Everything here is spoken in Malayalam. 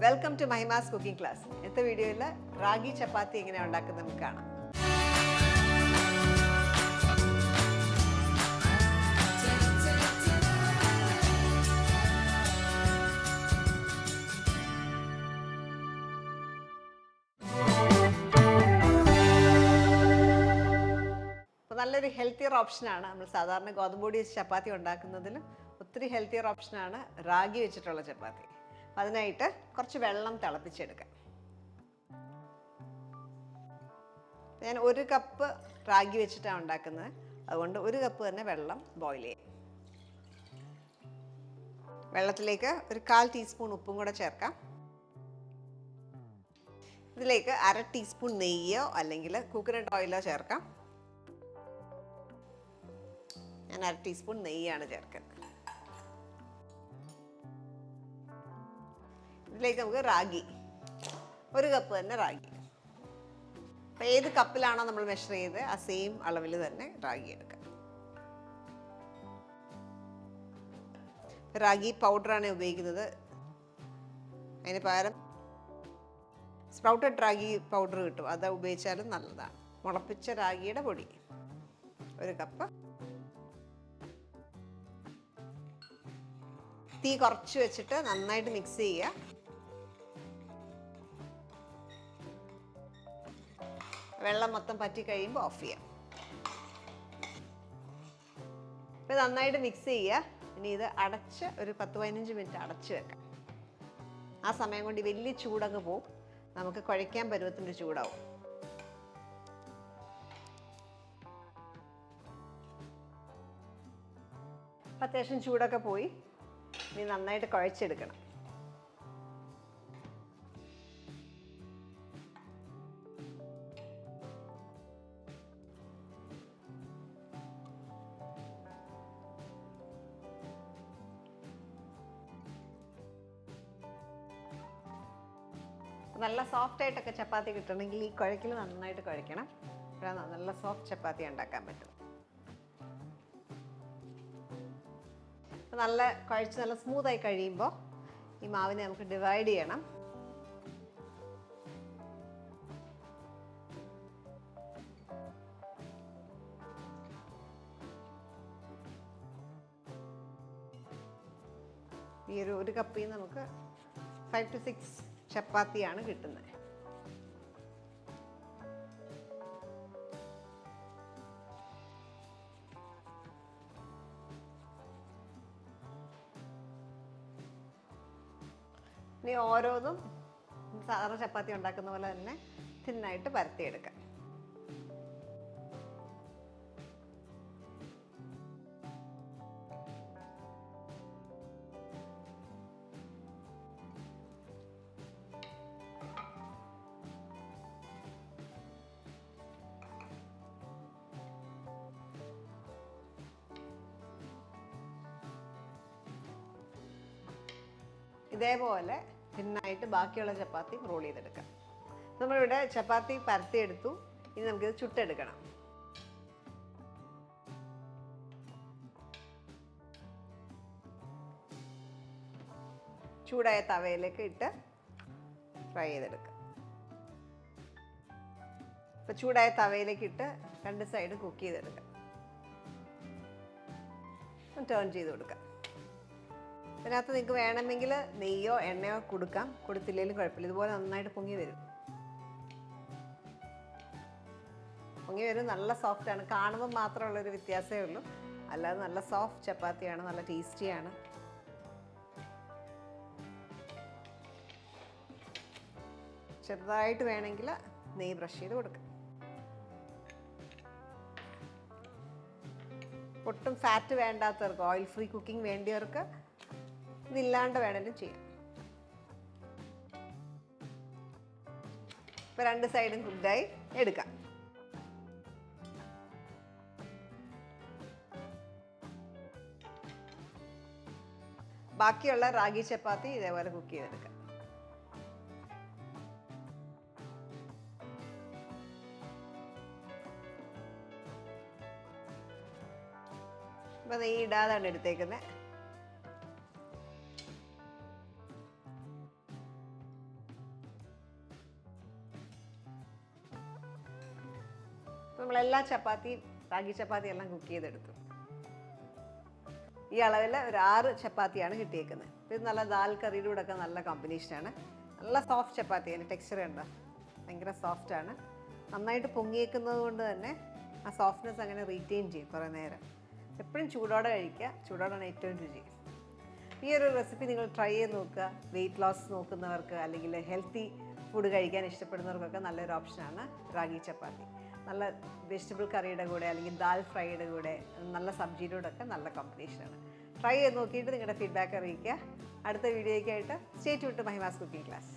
Welcome to Mahima's cooking class. ഇന്നത്തെ വീഡിയോയിൽ റാഗി ചപ്പാത്തി എങ്ങനെയാണ് ഉണ്ടാക്കുന്നത് നമുക്ക് കാണാം. അപ്പോൾ നല്ലൊരു ഹെൽത്തിയർ ഓപ്ഷനാണ്. നമ്മൾ സാധാരണ ഗോതമ്പ് പൊടി വെച്ച് ചപ്പാത്തി ഉണ്ടാക്കുന്നതിലും ഒത്തിരി ഹെൽത്തിയർ ഓപ്ഷനാണ് റാഗി വെച്ചിട്ടുള്ള ചപ്പാത്തി. അതിനായിട്ട് കുറച്ച് വെള്ളം തിളപ്പിച്ചെടുക്കാം. ഞാൻ 1 കപ്പ് റാഗി വെച്ചിട്ടാണ് ഉണ്ടാക്കുന്നത്, അതുകൊണ്ട് 1 കപ്പ് തന്നെ വെള്ളം ബോയിൽ ചെയ്യും. വെള്ളത്തിലേക്ക് ഒരു 1/4 ടീസ്പൂൺ ഉപ്പും കൂടെ ചേർക്കാം. ഇതിലേക്ക് 1/2 ടീസ്പൂൺ നെയ്യോ അല്ലെങ്കിൽ കോക്കനട്ട് ഓയിലോ ചേർക്കാം. ഞാൻ 1/2 ടീസ്പൂൺ നെയ്യാണ് ചേർക്കുന്നത്. ഇതിലേക്ക് നമുക്ക് റാഗി 1 കപ്പ് തന്നെ റാഗി. അപ്പോൾ ഏത് കപ്പിലാണോ നമ്മൾ മെഷർ ചെയ്ത് ആ സെയിം അളവിൽ തന്നെ റാഗി എടുക്കാം. റാഗി പൗഡറാണ് ഉപയോഗിക്കുന്നത്. അതിന് പകരം സ്പ്രൗട്ടഡ് റാഗി പൗഡർ കിട്ടും, അത് ഉപയോഗിച്ചാലും നല്ലതാണ്. മുളപ്പിച്ച റാഗിയുടെ പൊടി 1 കപ്പ്. തീ കുറച്ച് വെച്ചിട്ട് നന്നായിട്ട് മിക്സ് ചെയ്യുക. വെള്ളം മൊത്തം പറ്റി കഴിയുമ്പോൾ ഓഫ് ചെയ്യാം. ഇപ്പം നന്നായിട്ട് മിക്സ് ചെയ്യുക. ഇനി ഇത് അടച്ച് ഒരു 10-15 മിനിറ്റ് അടച്ച് വെക്കാം. ആ സമയം കൊണ്ട് വലിയ ചൂടങ്ങ് പോവും, നമുക്ക് കുഴയ്ക്കാൻ പരുവത്തിൻ്റെ ചൂടാവും. അത്യാവശ്യം ചൂടൊക്കെ പോയി. ഇനി നന്നായിട്ട് കുഴച്ചെടുക്കണം. നല്ല സോഫ്റ്റ് ആയിട്ടൊക്കെ ചപ്പാത്തി കിട്ടണമെങ്കിൽ ഈ കുഴയ്ക്കൽ നന്നായിട്ട് കുഴയ്ക്കണം. അപ്പോഴാണ് നല്ല സോഫ്റ്റ് ചപ്പാത്തി ഉണ്ടാക്കാൻ പറ്റും. നല്ല കുഴച്ച് നല്ല സ്മൂത്തായി കഴിയുമ്പോൾ ഈ മാവിനെ നമുക്ക് ഡിവൈഡ് ചെയ്യണം. ഈ ഒരു കപ്പിൽ നിന്ന് നമുക്ക് 5 to 6 ചപ്പാത്തിയാണ് കിട്ടുന്നത്. ഇനി ഓരോന്നും സാധാരണ ചപ്പാത്തി ഉണ്ടാക്കുന്ന പോലെ തന്നെ തിന്നായിട്ട് പരത്തിയെടുക്കാം. ഇതേപോലെ തിന്നായിട്ട് ബാക്കിയുള്ള ചപ്പാത്തി റോൾ ചെയ്തെടുക്കാം. നമ്മളിവിടെ ചപ്പാത്തി പരത്തിയെടുത്തു. ഇനി നമുക്കിത് ചുട്ടെടുക്കണം. ചൂടായ തവയിലേക്ക് ഇട്ട് ഫ്രൈ ചെയ്തെടുക്കാം. ഇപ്പം ചൂടായ തവയിലേക്ക് ഇട്ട് 2 സൈഡും കുക്ക് ചെയ്തെടുക്കാം. ടേൺ ചെയ്ത് കൊടുക്കാം. ഇതിനകത്ത് നിങ്ങൾക്ക് വേണമെങ്കിൽ നെയ്യോ എണ്ണയോ കൊടുക്കാം, കൊടുത്തില്ലെങ്കിലും കുഴപ്പമില്ല. ഇതുപോലെ നന്നായിട്ട് പൊങ്ങി വരും. പൊങ്ങി വരും. നല്ല സോഫ്റ്റാണ്. കാണുമ്പോൾ മാത്രമുള്ളൊരു വ്യത്യാസമേ ഉള്ളൂ, അല്ലാതെ നല്ല സോഫ്റ്റ് ചപ്പാത്തിയാണ്, നല്ല ടേസ്റ്റിയാണ്. ചെറുതായിട്ട് വേണമെങ്കിൽ നെയ്യ് ബ്രഷ് ചെയ്ത് കൊടുക്കാം. ഒട്ടും ഫാറ്റ് വേണ്ടാത്തവർക്ക്, ഓയിൽ ഫ്രീ കുക്കിംഗ് വേണ്ടിയവർക്ക് ഇതില്ലാണ്ട് വേണമെങ്കിലും ചെയ്യാം. ഇപ്പം 2 സൈഡും കുക്കായി എടുക്കാം. ബാക്കിയുള്ള റാഗി ചപ്പാത്തി ഇതേപോലെ കുക്ക് ചെയ്തെടുക്കാം. അപ്പം നെയ്യ് ഇടാതാണ് എടുത്തേക്കുന്നത്. നമ്മളെല്ലാ ചപ്പാത്തിയും റാഗി ചപ്പാത്തി എല്ലാം കുക്ക് ചെയ്തെടുത്തു. ഈ അളവിൽ ഒരു 6 ചപ്പാത്തിയാണ് കിട്ടിയേക്കുന്നത്. ഇത് നല്ല ദാൽ കറിയുടെ കൂടെ ഒക്കെ നല്ല കോമ്പിനേഷനാണ്. നല്ല സോഫ്റ്റ് ചപ്പാത്തി, അതിൻ്റെ ടെക്സ്ചർ ഉണ്ടോ, ഭയങ്കര സോഫ്റ്റാണ്. നന്നായിട്ട് പൊങ്ങിയേക്കുന്നത് കൊണ്ട് തന്നെ ആ സോഫ്റ്റ്നെസ് അങ്ങനെ റീറ്റെയിൻ ചെയ്യും കുറേ നേരം. എപ്പോഴും ചൂടോടെ കഴിക്കുക, ചൂടോടാണ് ഏറ്റവും രുചി. ഈ ഒരു റെസിപ്പി നിങ്ങൾ ട്രൈ ചെയ്ത് നോക്കുക. വെയിറ്റ് ലോസ് നോക്കുന്നവർക്ക് അല്ലെങ്കിൽ ഹെൽത്തി ഫുഡ് കഴിക്കാൻ ഇഷ്ടപ്പെടുന്നവർക്കൊക്കെ നല്ലൊരു ഓപ്ഷനാണ് റാഗി ചപ്പാത്തി. നല്ല വെജിറ്റബിൾ കറിയുടെ കൂടെ അല്ലെങ്കിൽ ദാൽ ഫ്രൈയുടെ കൂടെ നല്ല സബ്ജിയുടെ കൂടെ ഒക്കെ നല്ല കോമ്പിനേഷനാണ്. ട്രൈ ചെയ്ത് നോക്കിയിട്ട് നിങ്ങളുടെ ഫീഡ്ബാക്ക് അറിയിക്കുക. അടുത്ത വീഡിയോയ്ക്കായിട്ട് stay tune to Mahima's cooking class.